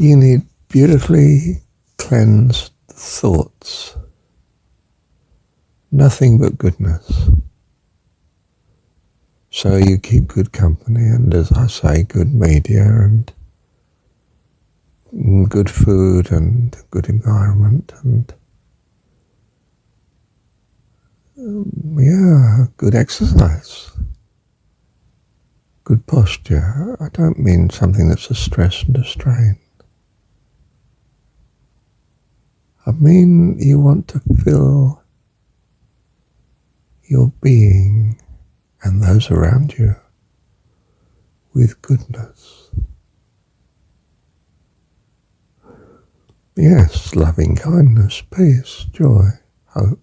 You need beautifully cleansed thoughts. Nothing but goodness. So you keep good company and, as I say, good media and good food and good environment and good exercise, good posture. I don't mean something that's a stress and a strain. I mean you want to fill your being and those around you with goodness. Yes, loving kindness, peace, joy, hope.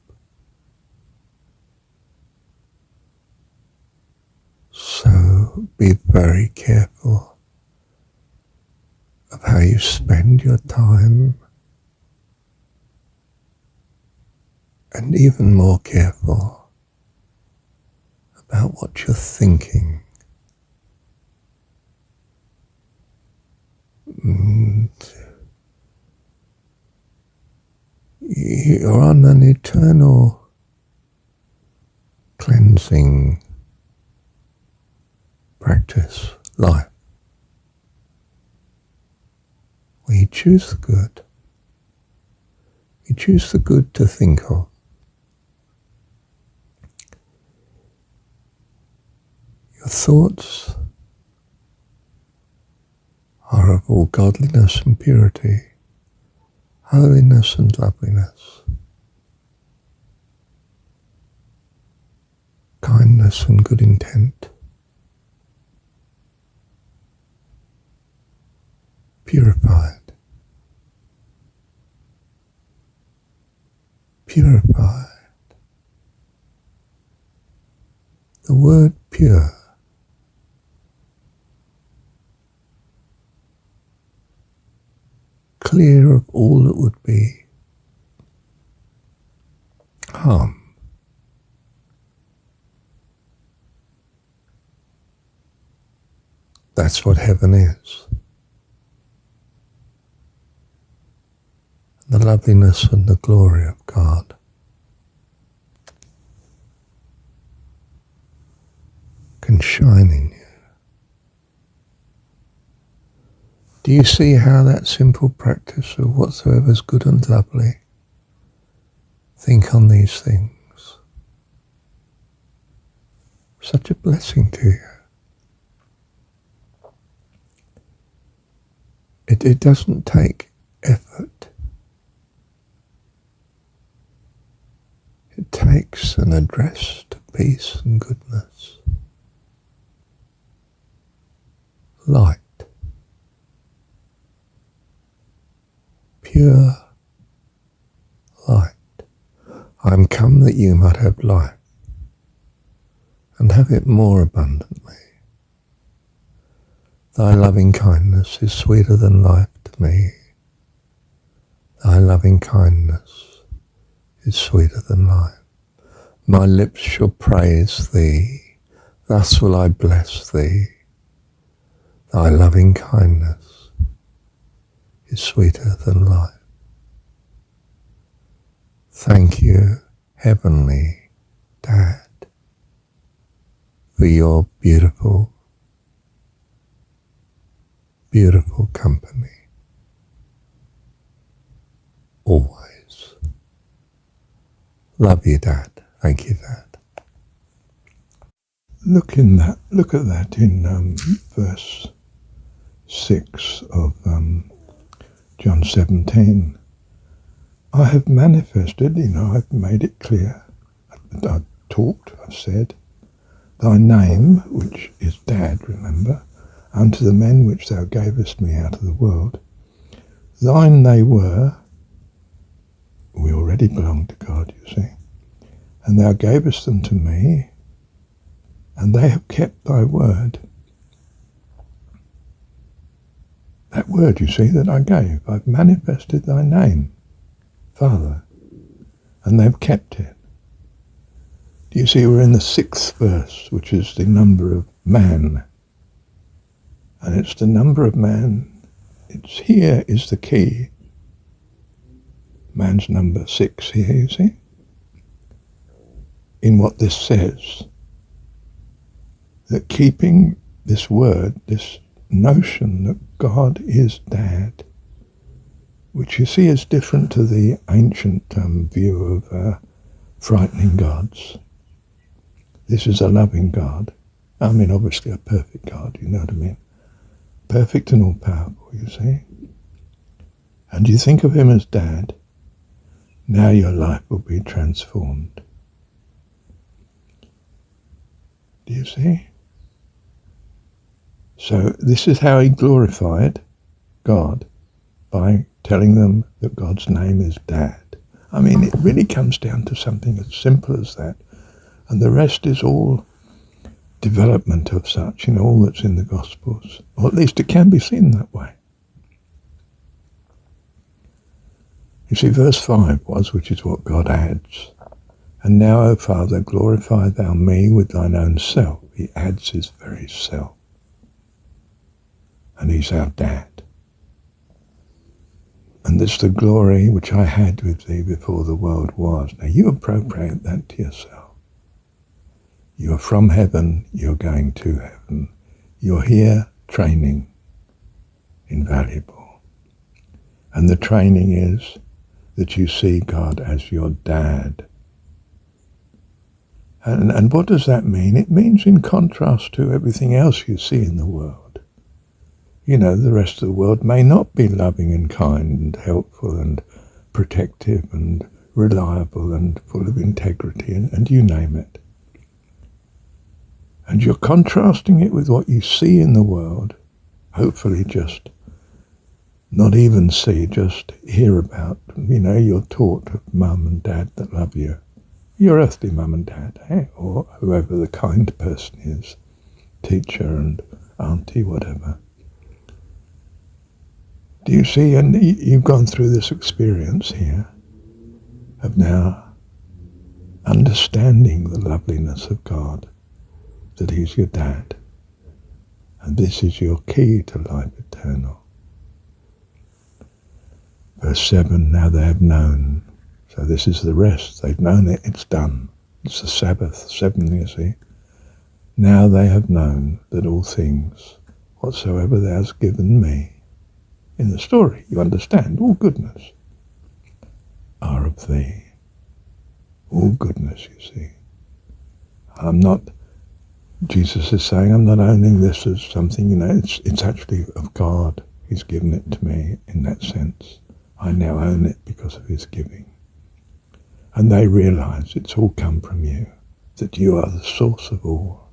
So be very careful of how you spend your time, and even more careful about what you're thinking. And you're on an eternal cleansing practice, life, where you choose the good. You choose the good to think of. Your thoughts are of all godliness and purity, holiness and loveliness, kindness and good intent, purified. The word pure clear of all that would be harm. That's what heaven is. The loveliness and the glory of God. Can shine in you. Do you see how that simple practice of whatsoever is good and lovely, think on these things, such a blessing to you? It doesn't take effort. It takes an address to peace and goodness. Light. Pure light. I am come that you might have life, and have it more abundantly. Thy loving kindness is sweeter than life to me. Thy loving kindness is sweeter than life. My lips shall praise thee, thus will I bless thee. Thy loving kindness is sweeter than life. Thank you, Heavenly Dad, for your beautiful, beautiful company. Always. Love you, Dad. Thank you, Dad. Look at that in verse 6 of John 17. I have manifested, I've made it clear. I've talked, I've said, thy name, which is Dad, remember, unto the men which thou gavest me out of the world. Thine they were. We already belong to God, you see. And thou gavest them to me, and they have kept thy word. That word, you see, that I gave. I've manifested thy name, Father, and they've kept it. Do you see, we're in the 6th verse, which is the number of man. And it's the number of man it's here is the key. Man's number 6 here, you see, in what this says, that keeping this word, this notion that God is Dad, which you see is different to the ancient view of frightening gods. This is a loving God. I mean, obviously a perfect God, you know what I mean? Perfect and all-powerful, you see. And you think of him as Dad, now your life will be transformed. Do you see? So this is how he glorified God, by telling them that God's name is Dad. I mean, it really comes down to something as simple as that. And the rest is all development of such, all that's in the Gospels. Or at least it can be seen that way. You see, verse 5 was, which is what God adds. And now, O Father, glorify thou me with thine own self. He adds his very self. And he's our Dad. And this the glory which I had with thee before the world was. Now you appropriate that to yourself. You are from heaven, you're going to heaven. You're here training, invaluable. And the training is that you see God as your Dad. And what does that mean? It means in contrast to everything else you see in the world. The rest of the world may not be loving and kind and helpful and protective and reliable and full of integrity and you name it. And you're contrasting it with what you see in the world, hopefully just not even see, just hear about. You're taught of mum and dad that love you. Your earthly mum and dad, or whoever the kind person is, teacher and auntie, whatever. Do you see? And you've gone through this experience here of now understanding the loveliness of God, that he's your Dad. And this is your key to life eternal. Verse 7, now they have known. So this is the rest. They've known it. It's done. It's the Sabbath, 7, you see. Now they have known that all things, whatsoever thou hast given me, in the story, you understand, all goodness, are of thee. All goodness, you see. Jesus is saying, I'm not owning this as something, it's actually of God. He's given it to me in that sense. I now own it because of his giving. And they realize it's all come from you, that you are the source of all.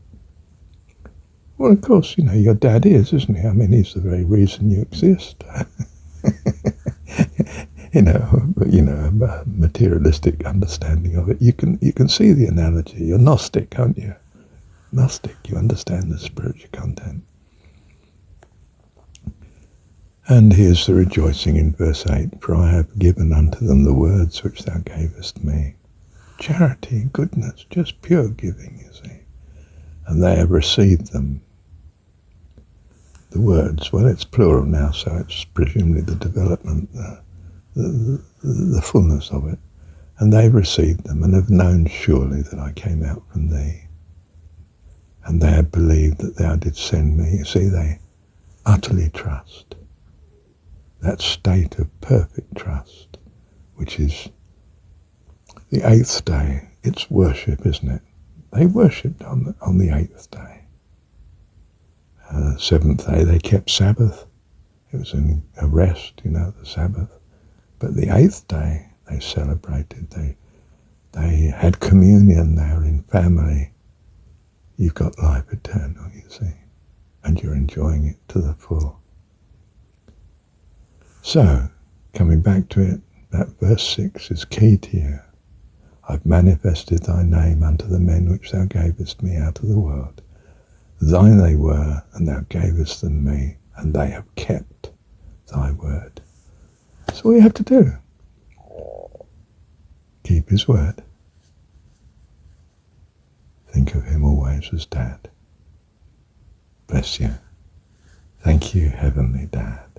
Well, of course, your dad is, isn't he? I mean, he's the very reason you exist. A materialistic understanding of it. You can see the analogy. You're Gnostic, aren't you? Gnostic, you understand the spiritual content. And here's the rejoicing in verse 8. For I have given unto them the words which thou gavest me. Charity, goodness, just pure giving, you see. And they have received them. The words, well, it's plural now, so it's presumably the development, the fullness of it. And they've received them and have known surely that I came out from thee. And they have believed that thou didst send me. You see, they utterly trust. That state of perfect trust, which is the 8th day. It's worship, isn't it? They worshipped on the 8th day. 7th day they kept Sabbath. It was a rest, the Sabbath. But the 8th day they celebrated. They had communion. They were in family. You've got life eternal, you see, and you're enjoying it to the full. So, coming back to it, that verse 6 is key to you. I've manifested thy name unto the men which thou gavest me out of the world. Thine they were, and thou gavest them me, and they have kept thy word. That's all you have to do. Keep his word. Think of him always as Dad. Bless you. Thank you, Heavenly Dad.